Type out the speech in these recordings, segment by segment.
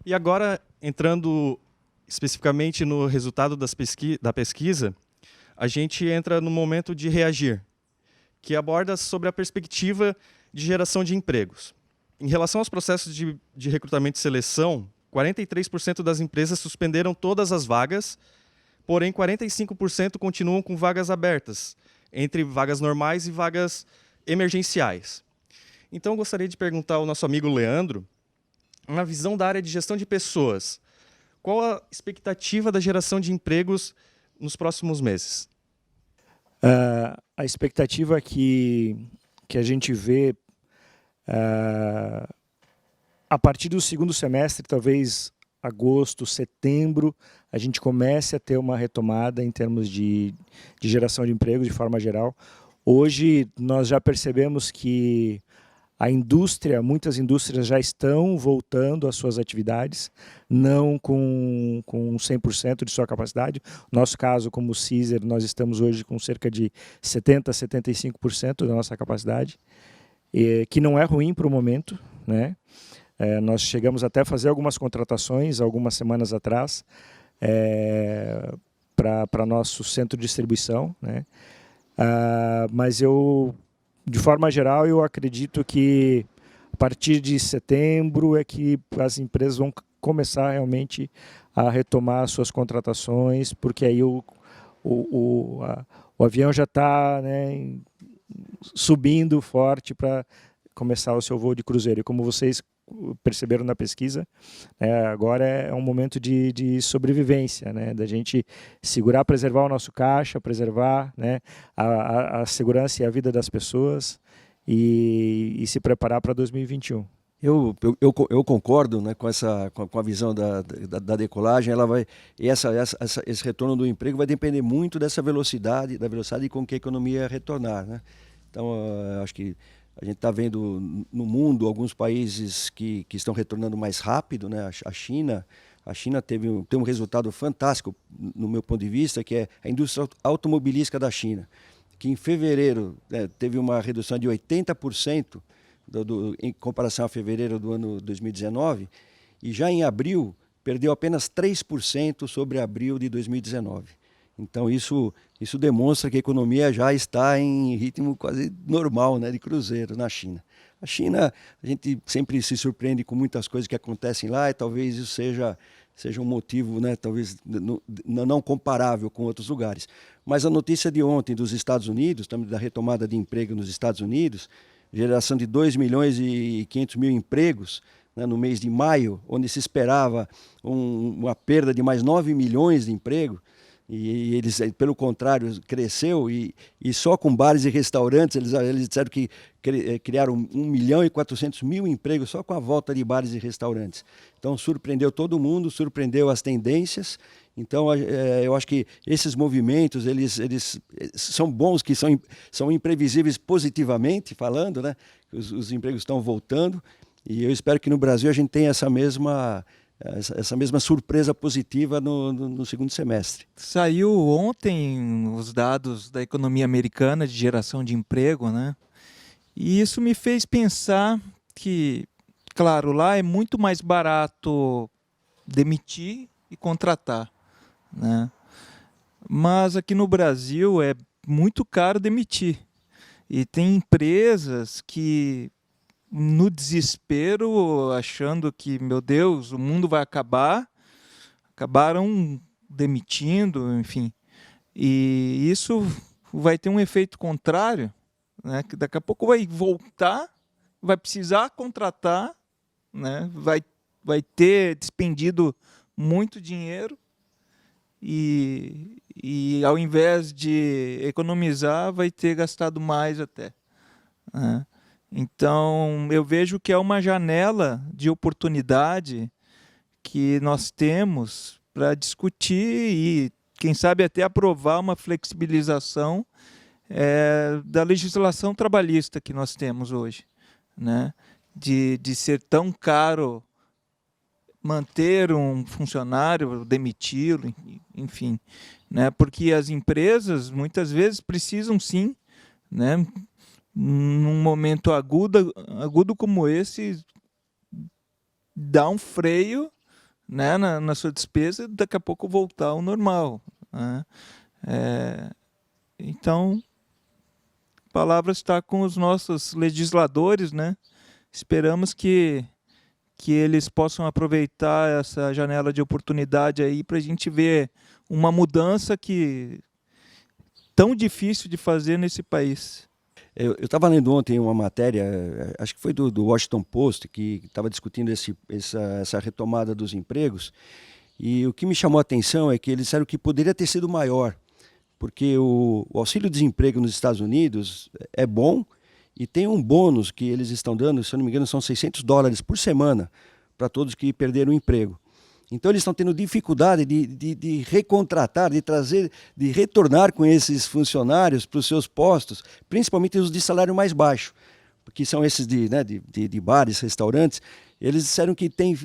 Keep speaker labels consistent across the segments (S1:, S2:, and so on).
S1: E agora, entrando especificamente no resultado da pesquisa, a gente entra no momento de reagir, que aborda sobre a perspectiva de geração de empregos. Em relação aos processos de recrutamento e seleção, 43% das empresas suspenderam todas as vagas, porém 45% continuam com vagas abertas, entre vagas normais e vagas emergenciais. Então, eu gostaria de perguntar ao nosso amigo Leandro, na visão da área de gestão de pessoas, qual a expectativa da geração de empregos nos próximos meses?
S2: A expectativa que a gente vê a partir do segundo semestre, talvez agosto, setembro, a gente comece a ter uma retomada em termos de geração de empregos de forma geral. Hoje nós já percebemos que muitas indústrias já estão voltando às suas atividades, não com 100% de sua capacidade. No nosso caso, como o Caesar, nós estamos hoje com cerca de 70% a 75% da nossa capacidade, que não é ruim para o momento, né? Nós chegamos até a fazer algumas contratações algumas semanas atrás para nosso centro de distribuição, né? Mas de forma geral, eu acredito que a partir de setembro é que as empresas vão começar realmente a retomar suas contratações, porque aí o avião já está, né, subindo forte para começar o seu voo de cruzeiro. E como vocês perceberam na pesquisa, agora é um momento de sobrevivência, né, da gente segurar, preservar o nosso caixa, preservar, né, a segurança e a vida das pessoas e se preparar para 2021.
S3: Eu concordo, né, com a visão da decolagem. Esse retorno do emprego vai depender muito da velocidade com que a economia retornar, né? Então, acho que a gente está vendo no mundo alguns países que estão retornando mais rápido, né? A China tem um resultado fantástico, no meu ponto de vista, que é a indústria automobilística da China, que em fevereiro, né, teve uma redução de 80% em comparação a fevereiro do ano 2019, e já em abril perdeu apenas 3% sobre abril de 2019. Então isso demonstra que a economia já está em ritmo quase normal, né, de cruzeiro na China. A China, a gente sempre se surpreende com muitas coisas que acontecem lá, e talvez isso seja um motivo, né, talvez não comparável com outros lugares. Mas a notícia de ontem dos Estados Unidos, também da retomada de emprego nos Estados Unidos, geração de 2 milhões e 500 mil empregos, né, no mês de maio, onde se esperava uma perda de mais 9 milhões de empregos, e eles, pelo contrário, cresceu, e só com bares e restaurantes, eles disseram que criaram 1 milhão e 400 mil empregos só com a volta de bares e restaurantes. Então surpreendeu todo mundo, surpreendeu as tendências. Então eu acho que esses movimentos, eles são bons, que são imprevisíveis positivamente falando, né? Os empregos estão voltando, e eu espero que no Brasil a gente tenha essa mesma surpresa positiva no segundo semestre.
S4: Saiu ontem os dados da economia americana de geração de emprego, né? E isso me fez pensar que, claro, lá é muito mais barato demitir e contratar, né? Mas aqui no Brasil é muito caro demitir. E tem empresas que, no desespero, achando que, meu Deus, o mundo vai acabar, acabaram demitindo, enfim. E isso vai ter um efeito contrário, né? Que daqui a pouco vai voltar, vai precisar contratar, né? Vai ter despendido muito dinheiro e ao invés de economizar, vai ter gastado mais até, né? Então, eu vejo que é uma janela de oportunidade que nós temos para discutir e, quem sabe, até aprovar uma flexibilização da legislação trabalhista que nós temos hoje, né? De ser tão caro manter um funcionário, demiti-lo, enfim, né? Porque as empresas, muitas vezes, precisam, sim, né? Num momento agudo como esse, dar um freio né, na sua despesa, daqui a pouco voltar ao normal, né? Então, a palavra está com os nossos legisladores, né? Esperamos que eles possam aproveitar essa janela de oportunidade aí para a gente ver uma mudança que tão difícil de fazer nesse país.
S3: Eu estava lendo ontem uma matéria, acho que foi do Washington Post, que estava discutindo essa retomada dos empregos, e o que me chamou a atenção é que eles disseram que poderia ter sido maior, porque o auxílio-desemprego nos Estados Unidos é bom e tem um bônus que eles estão dando, se eu não me engano, são $600 por semana para todos que perderam o emprego. Então eles estão tendo dificuldade de recontratar, de retornar com esses funcionários para os seus postos, principalmente os de salário mais baixo, que são esses de bares, restaurantes. Eles disseram que tem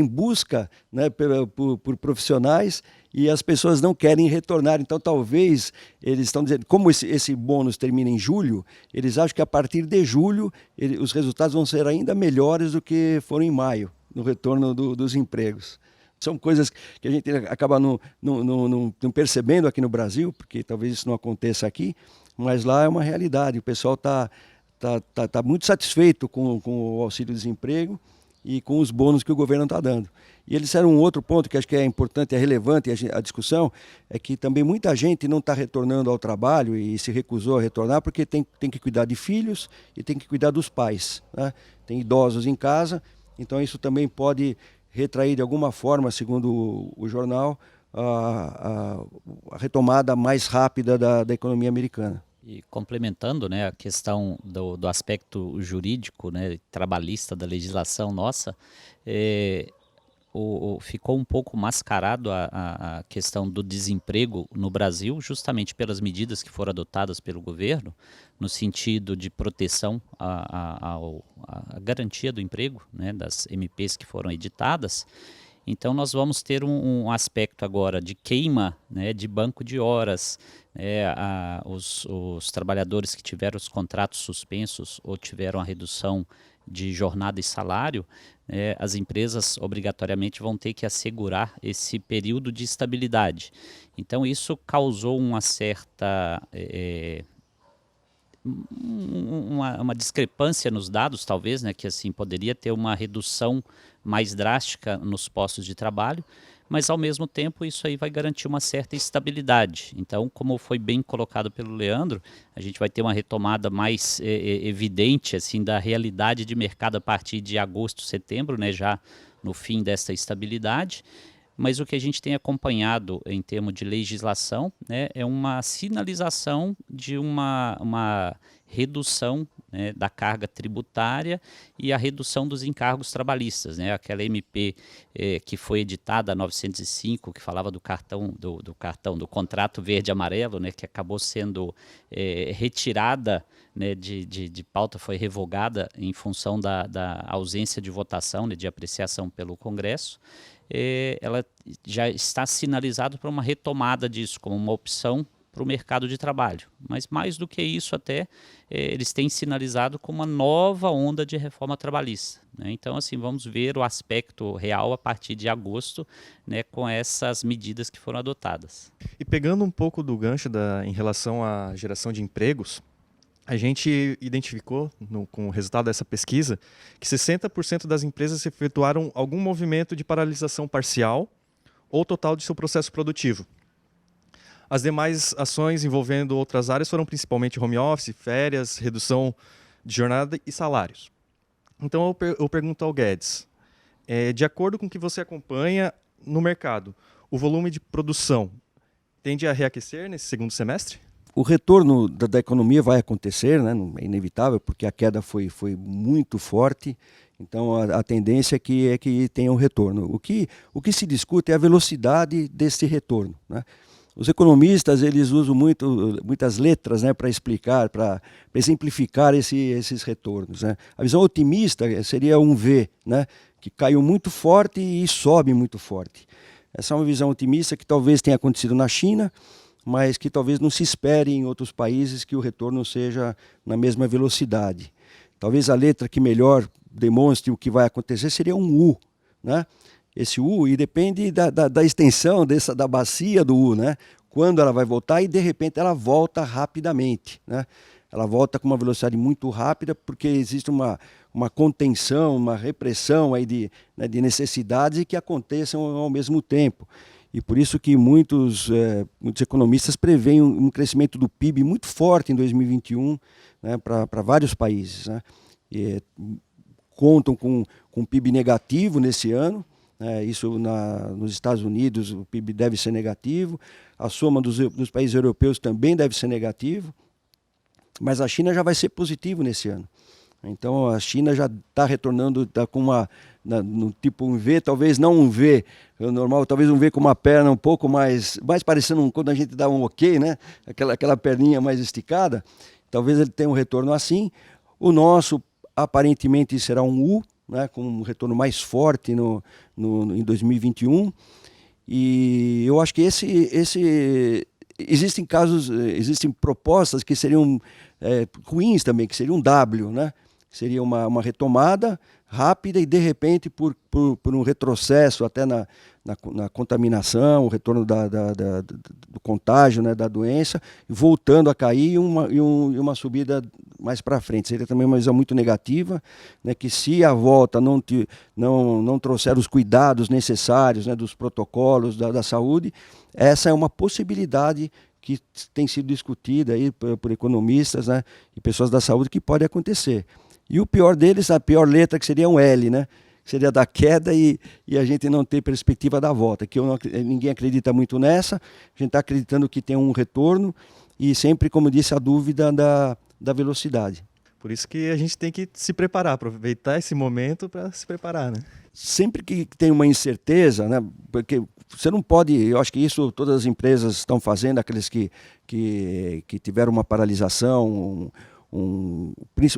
S3: busca, né, por profissionais e as pessoas não querem retornar. Então talvez eles estão dizendo, como esse bônus termina em julho, eles acham que a partir de julho os resultados vão ser ainda melhores do que foram em maio, no retorno dos empregos. São coisas que a gente acaba não percebendo aqui no Brasil, porque talvez isso não aconteça aqui, mas lá é uma realidade. O pessoal está muito satisfeito com o auxílio-desemprego e com os bônus que o governo está dando. E eles disseram um outro ponto que acho que é importante, é relevante a discussão, é que também muita gente não está retornando ao trabalho e se recusou a retornar porque tem que cuidar de filhos e tem que cuidar dos pais, né? Tem idosos em casa, então isso também pode retrair de alguma forma, segundo o jornal, a retomada mais rápida da economia americana.
S5: E complementando, né, a questão do aspecto jurídico, né, trabalhista da legislação nossa, ficou um pouco mascarado a questão do desemprego no Brasil, justamente pelas medidas que foram adotadas pelo governo, no sentido de proteção à garantia do emprego, né, das MPs que foram editadas. Então nós vamos ter um aspecto agora de queima, né, de banco de horas, os trabalhadores que tiveram os contratos suspensos ou tiveram a redução de jornada e salário, as empresas obrigatoriamente vão ter que assegurar esse período de estabilidade. Então isso causou uma certa uma discrepância nos dados, talvez, né, que assim poderia ter uma redução mais drástica nos postos de trabalho, mas ao mesmo tempo isso aí vai garantir uma certa estabilidade. Então, como foi bem colocado pelo Leandro, a gente vai ter uma retomada mais evidente assim da realidade de mercado a partir de agosto, setembro, né, já no fim dessa estabilidade. Mas o que a gente tem acompanhado em termos de legislação, né, é uma sinalização de uma redução, né, da carga tributária e a redução dos encargos trabalhistas, né? Aquela MP que foi editada, a 905, que falava do cartão, do contrato verde-amarelo, né, que acabou sendo retirada, né, de pauta, foi revogada em função da ausência de votação, né, de apreciação pelo Congresso. Ela já está sinalizada para uma retomada disso, como uma opção para o mercado de trabalho. Mas mais do que isso até, eles têm sinalizado como uma nova onda de reforma trabalhista, né? Então, assim, vamos ver o aspecto real a partir de agosto, né, com essas medidas que foram adotadas.
S1: E pegando um pouco do gancho em relação à geração de empregos, a gente identificou, com o resultado dessa pesquisa, que 60% das empresas efetuaram algum movimento de paralisação parcial ou total de seu processo produtivo. As demais ações envolvendo outras áreas foram principalmente home office, férias, redução de jornada e salários. Então eu pergunto ao Guedes, de acordo com o que você acompanha no mercado, o volume de produção tende a reaquecer nesse segundo semestre?
S3: O retorno da economia vai acontecer, né? É inevitável, porque a queda foi muito forte. Então a tendência é que tenha um retorno. O que se discute é a velocidade desse retorno, né? Os economistas eles usam muitas letras, né, para explicar, para exemplificar esses retornos, né? A visão otimista seria um V, né, que caiu muito forte e sobe muito forte. Essa é uma visão otimista que talvez tenha acontecido na China, mas que talvez não se espere em outros países que o retorno seja na mesma velocidade. Talvez a letra que melhor demonstre o que vai acontecer seria um U, né? esse U, e depende da extensão da bacia do U, né? Quando ela vai voltar, e de repente ela volta rapidamente, né? Ela volta com uma velocidade muito rápida, porque existe uma contenção, uma repressão aí de necessidades que aconteçam ao mesmo tempo. E por isso que muitos economistas preveem um crescimento do PIB muito forte em 2021, né, para vários países, né? E, contam com PIB negativo nesse ano. Isso nos Estados Unidos o PIB deve ser negativo, a soma dos países europeus também deve ser negativo, mas a China já vai ser positivo nesse ano. Então a China já está retornando, está com no tipo um V, talvez não um V normal, talvez um V com uma perna um pouco mais parecendo quando a gente dá um ok, né? Aquela perninha mais esticada, talvez ele tenha um retorno assim. O nosso aparentemente será um U, né, com um retorno mais forte em 2021, e eu acho que existem propostas que seriam ruins também, que seriam um W, né? Seria uma retomada rápida e de repente por um retrocesso até na contaminação, o retorno do contágio, né, da doença, voltando a cair e uma subida mais para frente. Seria também uma visão muito negativa, né, que se a volta não trouxer os cuidados necessários, né, dos protocolos da saúde, essa é uma possibilidade que tem sido discutida aí por economistas, né, e pessoas da saúde, que pode acontecer. E o pior deles, a pior letra, que seria um L, né? Seria da queda e a gente não ter perspectiva da volta, que ninguém acredita muito nessa, a gente está acreditando que tem um retorno e sempre, como disse, a dúvida da velocidade.
S1: Por isso que a gente tem que se preparar, aproveitar esse momento para se preparar, né?
S3: Sempre que tem uma incerteza, né? Porque você não pode, eu acho que isso todas as empresas estão fazendo, aqueles que tiveram uma paralisação,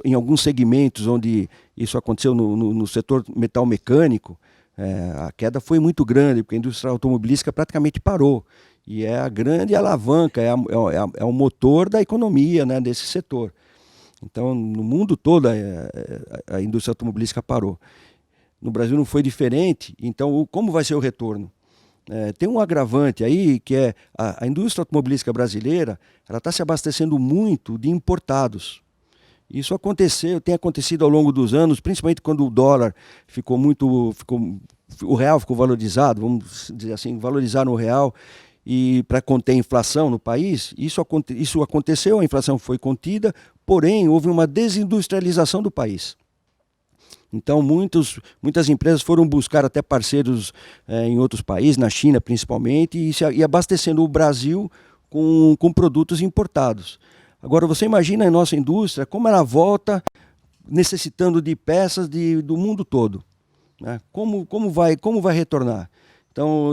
S3: em alguns segmentos onde isso aconteceu no setor metal mecânico, a queda foi muito grande, porque a indústria automobilística praticamente parou. E é a grande alavanca, é o motor da economia, né, desse setor. Então, no mundo todo, a indústria automobilística parou. No Brasil não foi diferente, então como vai ser o retorno? Tem um agravante aí, que é a indústria automobilística brasileira, ela está se abastecendo muito de importados. Isso tem acontecido ao longo dos anos, principalmente quando o dólar o real ficou valorizado, vamos dizer assim, valorizaram o real, e para conter a inflação no país, isso aconteceu, a inflação foi contida, porém houve uma desindustrialização do país. Então muitas empresas foram buscar até parceiros em outros países, na China principalmente, e abastecendo o Brasil com produtos importados. Agora você imagina a nossa indústria, como ela volta necessitando de peças do mundo todo, né? Como vai retornar? Então,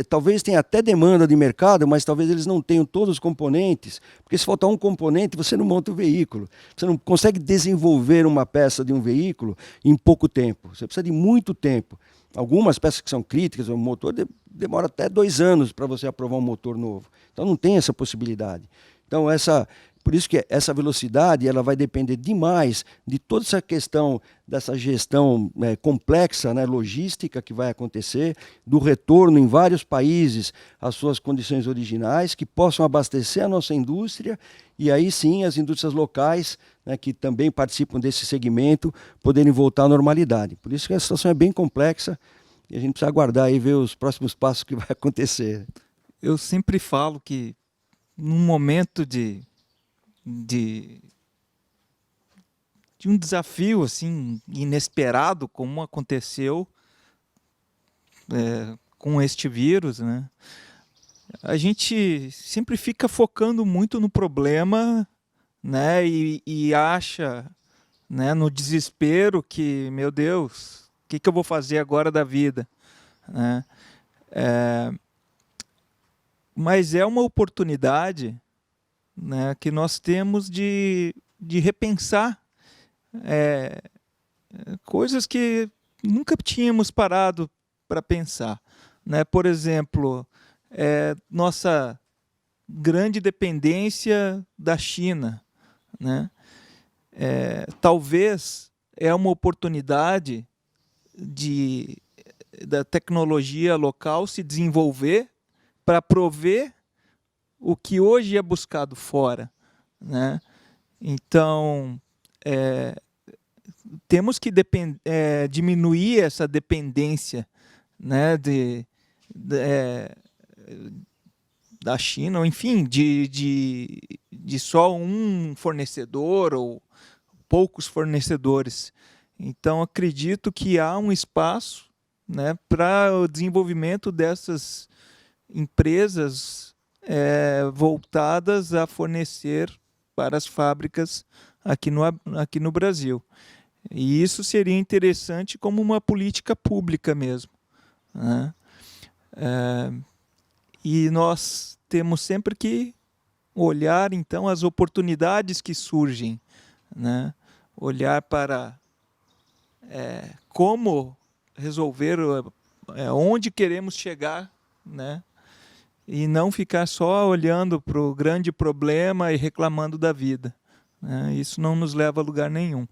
S3: talvez tenha até demanda de mercado, mas talvez eles não tenham todos os componentes, porque se faltar um componente, você não monta o veículo. Você não consegue desenvolver uma peça de um veículo em pouco tempo. Você precisa de muito tempo. Algumas peças que são críticas, o motor demora até 2 anos para você aprovar um motor novo. Então, não tem essa possibilidade. Então, por isso que essa velocidade ela vai depender demais de toda essa questão dessa gestão complexa, né, logística que vai acontecer, do retorno em vários países às suas condições originais, que possam abastecer a nossa indústria, e aí sim as indústrias locais, né, que também participam desse segmento, poderem voltar à normalidade. Por isso que a situação é bem complexa e a gente precisa aguardar e ver os próximos passos que vai acontecer.
S4: Eu sempre falo que num momento de um desafio assim inesperado, como aconteceu com este vírus, né? A gente sempre fica focando muito no problema, né? E acha, né, no desespero que, meu Deus, o que eu vou fazer agora da vida, né? Mas é uma oportunidade, né, que nós temos de repensar coisas que nunca tínhamos parado para pensar, né? Por exemplo, nossa grande dependência da China, né? Talvez é uma oportunidade de da tecnologia local se desenvolver para prover o que hoje é buscado fora, né? Então, temos que diminuir essa dependência, né, da China, ou enfim, de só um fornecedor ou poucos fornecedores. Então, acredito que há um espaço, né, para o desenvolvimento dessas empresas voltadas a fornecer para as fábricas aqui no Brasil. E isso seria interessante como uma política pública mesmo, né? E nós temos sempre que olhar, então, as oportunidades que surgem, né? Olhar para como resolver, onde queremos chegar, né? E não ficar só olhando para o grande problema e reclamando da vida, né? Isso não nos leva a lugar nenhum.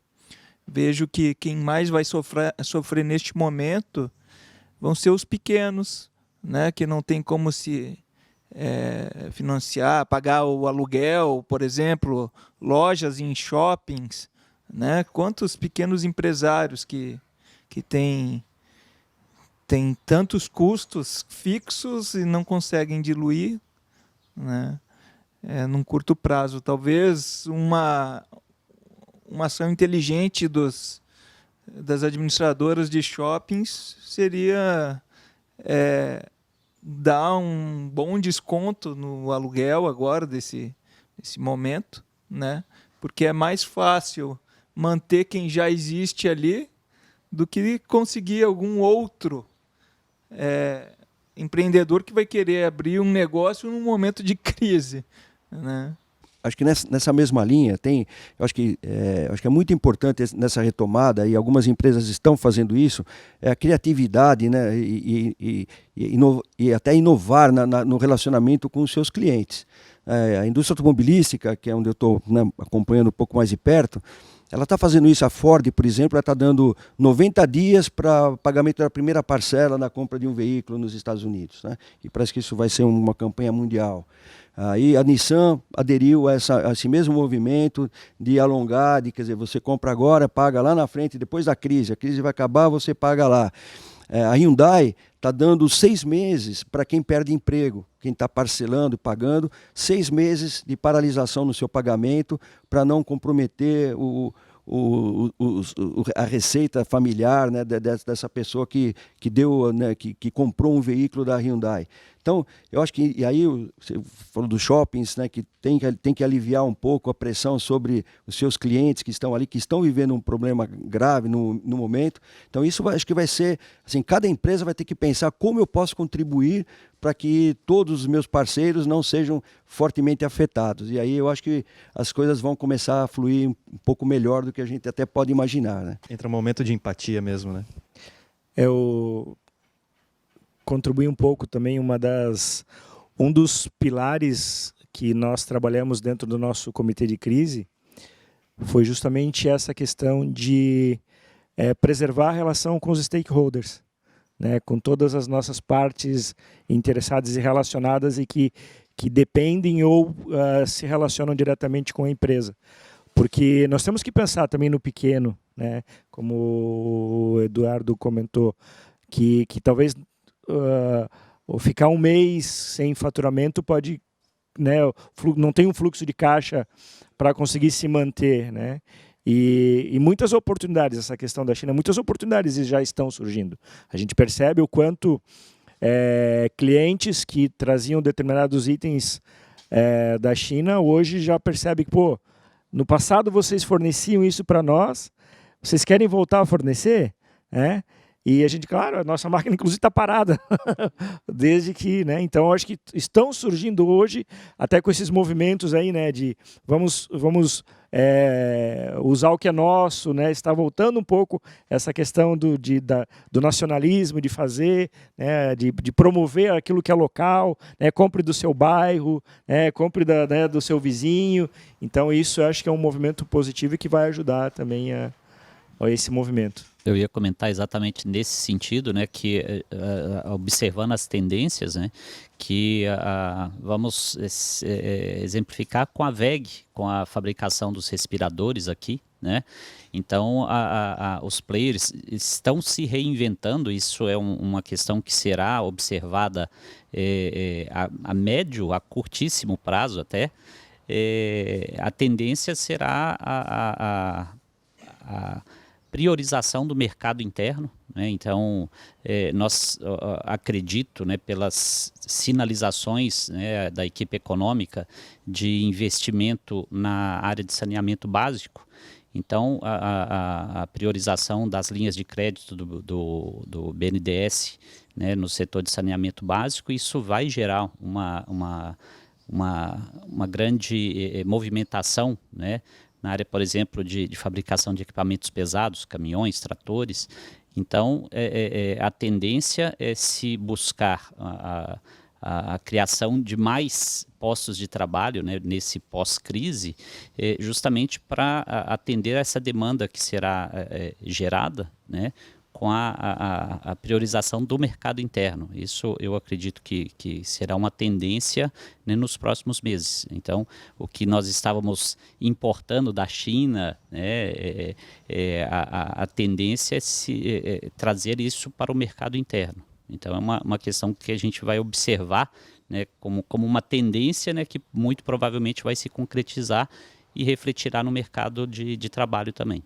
S4: Vejo que quem mais vai sofrer neste momento vão ser os pequenos, né? Que não tem como se financiar, pagar o aluguel, por exemplo, lojas em shoppings, né? Quantos pequenos empresários que têm tantos custos fixos e não conseguem diluir, né, num curto prazo. Talvez uma ação inteligente das administradoras de shoppings seria dar um bom desconto no aluguel agora desse momento, né, porque é mais fácil manter quem já existe ali do que conseguir algum outro empreendedor que vai querer abrir um negócio num momento de crise, né?
S3: Acho que nessa mesma linha acho que é muito importante nessa retomada, e algumas empresas estão fazendo isso, a criatividade, né, e até inovar no relacionamento com os seus clientes. A indústria automobilística, que é onde eu estou, né, acompanhando um pouco mais de perto, ela está fazendo isso. A Ford, por exemplo, ela está dando 90 dias para pagamento da primeira parcela na compra de um veículo nos Estados Unidos, né? E parece que isso vai ser uma campanha mundial. Aí a Nissan aderiu a esse mesmo movimento de alongar, quer dizer, você compra agora, paga lá na frente, depois da crise. A crise vai acabar, você paga lá. A Hyundai está dando 6 meses para quem perde emprego, quem está parcelando e pagando, 6 meses de paralisação no seu pagamento para não comprometer a receita familiar, né, dessa pessoa que deu, né, que comprou um veículo da Hyundai. Então, eu acho que, e aí você falou dos shoppings, né, que tem que aliviar um pouco a pressão sobre os seus clientes que estão ali, que estão vivendo um problema grave no momento. Então, isso acho que vai ser, assim, cada empresa vai ter que pensar como eu posso contribuir para que todos os meus parceiros não sejam fortemente afetados. E aí eu acho que as coisas vão começar a fluir um pouco melhor do que a gente até pode imaginar, né?
S1: Entra um momento de empatia mesmo, né?
S2: Eu contribuí um pouco também, um dos pilares que nós trabalhamos dentro do nosso comitê de crise foi justamente essa questão de preservar a relação com os stakeholders, né, com todas as nossas partes interessadas e relacionadas e que dependem ou se relacionam diretamente com a empresa. Porque nós temos que pensar também no pequeno, né, como o Eduardo comentou, que talvez ficar um mês sem faturamento pode, né, não tem um fluxo de caixa para conseguir se manter, né? E muitas oportunidades, essa questão da China, muitas oportunidades já estão surgindo. A gente percebe o quanto clientes que traziam determinados itens da China, hoje já percebem que, pô, no passado vocês forneciam isso para nós, vocês querem voltar a fornecer? E a gente, claro, a nossa máquina inclusive está parada, desde que, né? Então, eu acho que estão surgindo hoje, até com esses movimentos aí, né, de vamos usar o que é nosso, né? Está voltando um pouco essa questão do nacionalismo, de fazer, né, de promover aquilo que é local, né? Compre do seu bairro, né? Compre do seu vizinho. Então, isso eu acho que é um movimento positivo e que vai ajudar também a esse movimento.
S5: Eu ia comentar exatamente nesse sentido, né, que observando as tendências, né, que vamos exemplificar com a WEG, com a fabricação dos respiradores aqui, né? Então, os players estão se reinventando, isso é uma questão que será observada a médio, a curtíssimo prazo até. A tendência será a priorização do mercado interno, né? Então, nós acredito, né, pelas sinalizações, né, da equipe econômica de investimento na área de saneamento básico. Então, a priorização das linhas de crédito do BNDES, né, no setor de saneamento básico, isso vai gerar uma grande movimentação, né, na área, por exemplo, de fabricação de equipamentos pesados, caminhões, tratores. Então, a tendência é se buscar a criação de mais postos de trabalho, né, nesse pós-crise, justamente para atender a essa demanda que será gerada, né, com a priorização do mercado interno. Isso eu acredito que será uma tendência, né, nos próximos meses. Então, o que nós estávamos importando da China, né, a tendência é trazer isso para o mercado interno. Então, é uma questão que a gente vai observar, né, como uma tendência, né, que muito provavelmente vai se concretizar e refletirá no mercado de trabalho também.